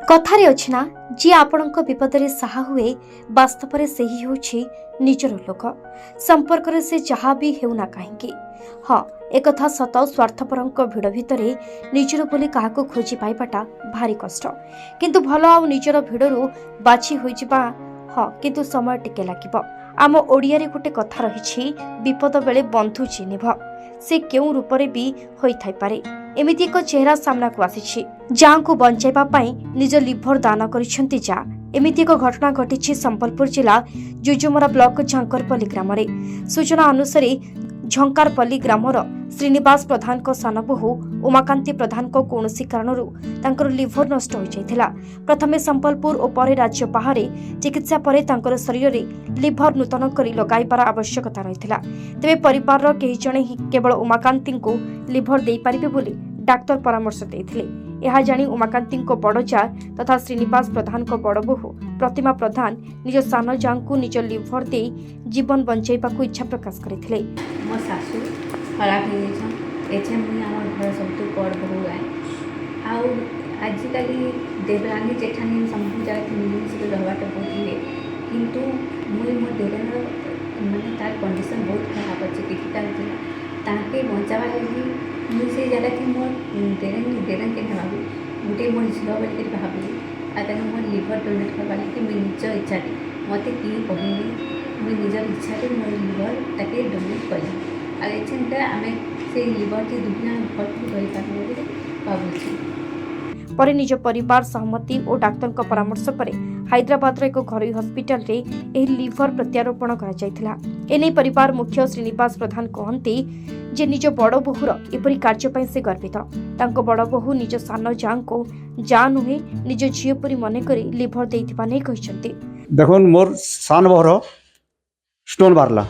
कथारे अछि ना जी आपणक विपदरे साहा हुए वास्तव से ही होछि निजर लोक संपर्क से जहाँ भी हेउना कहीं हाँ एक सत स्वार्थपरक भिड़ भितर निजर बोली क्या खोजी पाइबाटा भारी कष्ट किंतु भल आ निजर भिड़रू बाछी होइजिबा हाँ किंतु समय टिके लागिब। आम ओडिया रे गोटे कथा रही विपद बेले बंधु चिन्ह से क्यों रूपरे भी होई थाई पारे एमिति एक चेहरा सामना को आसी जाँ को बंचाइबा पई निज लिभर दान करिसेंती जा एमिति एक घटना घटी संबलपुर जिला जुजुमरा ब्लॉक झंकरपल्ली ग्राम सूचना अनुसार झंकारपल्ली ग्रामर श्रीनिवास प्रधान को सान बहु उमाकांति प्रधान को कौनसी कारणरू तांकर लिभर नष्ट हो जाइथिला। प्रथमे संबलपुर और परे राज्य बाहर चिकित्सा परे तांकर शरीर में लिभर नूतन करी लगाइबार आवश्यकता रहिथिला। तेबे परिवार केही जणे ही केवल उमाकांति को लिभर देई पारिबे बोली डाक्टर परामर्श देथिले। यह जानी उमाकांति बड़ जा तथा श्रीनिवास प्रधान को बड़ बहु प्रतिमा प्रधान निज सान जाँ को निज लिभर दे जीवन बंचाइबा को इच्छा प्रकाश करथिले। मो सासू खराब हो जाए मुझे आम घर सब बड़ बहु आए आजिकल देवरानी जेठानी सब जगह मिलमिश रहाटा बहुत हुए किंतु मुझे मो देवर मानने तार कंडीशन बहुत खराब अच्छे क्रिटिकाल ताके बचावा लगी मुझे से जगह कि मोर देरन के भावी गोटे मोर झील बोल भाविली आगे मोर लिभर डोनेट करवा लगी मुझे निज इच्छा मत किए कहनी मुझे निजर इच्छा मोर लिभर ताके डोनेट कला आगे आम से लिभर की दुनिया भर भावुँ पर निज परिवार सहमति और डाक्तर को परामर्श पर हैदराबाद एक घरोई हस्पिटाल रे एही लिभर प्रत्यारोपण करा जायथिला। एने परिवार मुख्य श्रीनिवास प्रधान कहते जे निज बड़ बहुर एपरी कार्य पई से गर्वित तांको बड़ बहु निज सान जां को जा नुहे निज झियो परी मने करी लिभर देइथिबा नै कहिसंती। देखो मोर सान बहुर स्टोन बारला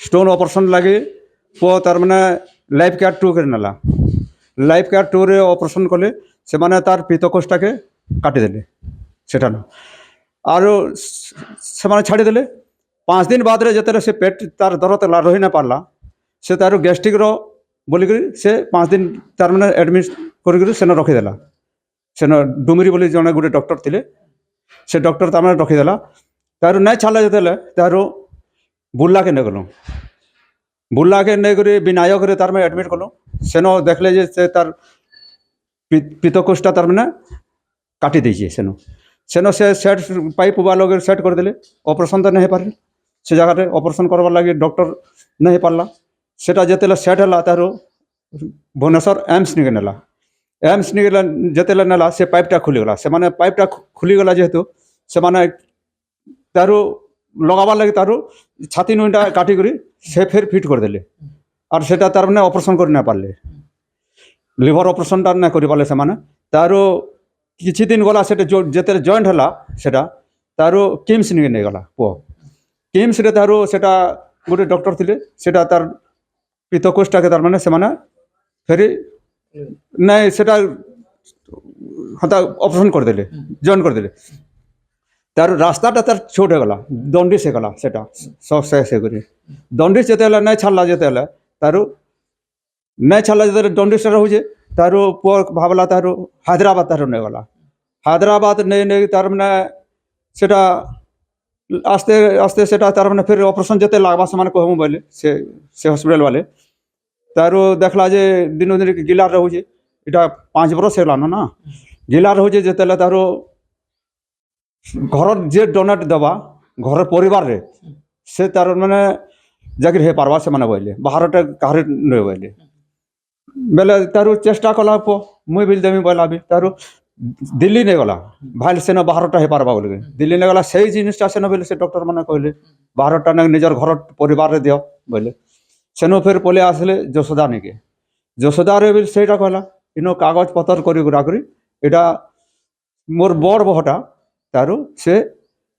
स्टोन ऑपरेशन लगे पो तार माने लाइफ केयर 2 करनला लाइफ केयर 2 रे ऑपरेशन कले से माने तार पित्तकोष्ठा के काटी देले सेटा न आरो से माने छाड़ी देले 5 दिन बाद रे जतरे से पेट तार दरद ला रही ना पारला से तार गैस्ट्रिक रो बोली करी से 5 दिन तार माने एडमिट करी करी सेन रखी देला सेन डुमरी बोली जने गुटे डॉक्टर थिले से डॉक्टर तार माने रखी देला तार नै छाला जतले तार बुल्ला के ने गलो बुल्ला के नै करी विनायक रे तार में एडमिट कलो सेनो देखले जे से तार पित्तकोष्ठा तार मैंने काटी दीजिए सेनो सेनो से सेट पाइप वाल सेट करदे ऑपरेशन तो नहीं पारे से जगह ऑपरेशन करवार लगे डॉक्टर नहीं पार्ला सेटा जिते सेट है तार भुवनेश्वर एम्स निके नेला एम्स निके जिते नेला से पाइपटा खुलीगला से माने पाइपटा खुलीगला जेहेतु से माने तार लगाबार लगे तार छाती नुईटा काटिक से फिर फिट करदे और सेटा तार मैंने ऑपरेशन कर ना पारे लिभर ऑपरेशन टा ना करि पाले से माने तारो किछि दिन गला सेटे जेते जॉइंट हला सेटा तारो किम्स नि नै गला पो किम्स रे तारो सेटा गोटे डॉक्टर थिले सेटा तार पित्तकोष्ठा के तार माने से माने फेरि नै सेटा हता ऑपरेशन कर देले जॉइन कर देले तार रास्ताटा तार छोट हो गला दंडी से गला सेटा सब से करी दंडी जेते नै छाला जेते तारो नहीं छाला जो डंडिस रोचे तार पुआ भावला तार हैदराबाद तार नहीं गला हैदराबाद नहीं तार मैंने सेटा आस्ते आस्ते सेटा तार मैंने फिर ऑपरेशन जिते लगवा से कहूँ बोले से हॉस्पिटल वाले तार देखला जे दिन दिन गिलार रोचे इटा 5 बरस होलान ना गिलार रोचे जिते तार घर जे डोनेट दबा घर परिवार रे से तार मैंने जाकर हे पार्बा से माने बोले बाहर कह नहीं बोले बेले तार चेष्टा कला पो मुई भी देमी बोला भी तार दिल्ली नहीं गला भाई सेन बाहरटा हो पार्बा बोल दिल्ली नहीं गला से जिनटा सेन बोले से डॉक्टर मैंने कहले बाहरटा निजर घर परिवार रे दियो बोले सेनो फिर पले आसले यशोदा निके यशोदा रे भी सेटा कहला इनो कागज पतर करी इटा मोर बड़ बहटा तार से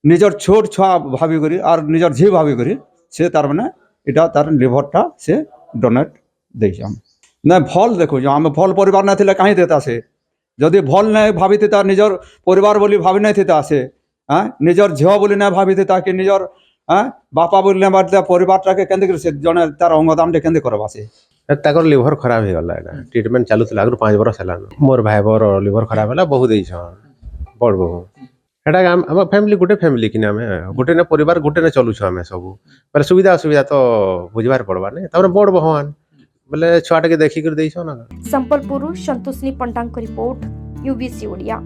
निजर छोट छुआ भावी करी और निजर झी भावी करी से तार मैंने इटा तार लिभरटा से डोनेट दे ना भल देखो आम भल परिवार ना थिले कहीं देता से जदि भल नहीं भावी था निजर परिवार बोली भावी नहीं था से निजर झील बोली नहीं भावी था कि निजर बापा बोली नहीं भावी परिवार टाके केंदे से जने तार अंगदान टे केंदे करबा से ताकर लिभर खराब हो गला ट्रीटमेंट चालू था आगु 5 बरस है मोर भाई बोर लिभर खराब है बहुत बड़ बहु हेटा आम फैमिली गोटे फैमिली कि आमे गोटे ने परिवार गोटे ने चलुछु आमे सब पर सुविधा असुविधा तो बुझबार पड़वा ने तापर बड़ बहुआन बोले छुआ के देखी कर देइछो ना संबलपुर संतोषिनी पंडांक रिपोर्ट यूबीसी ओडिया।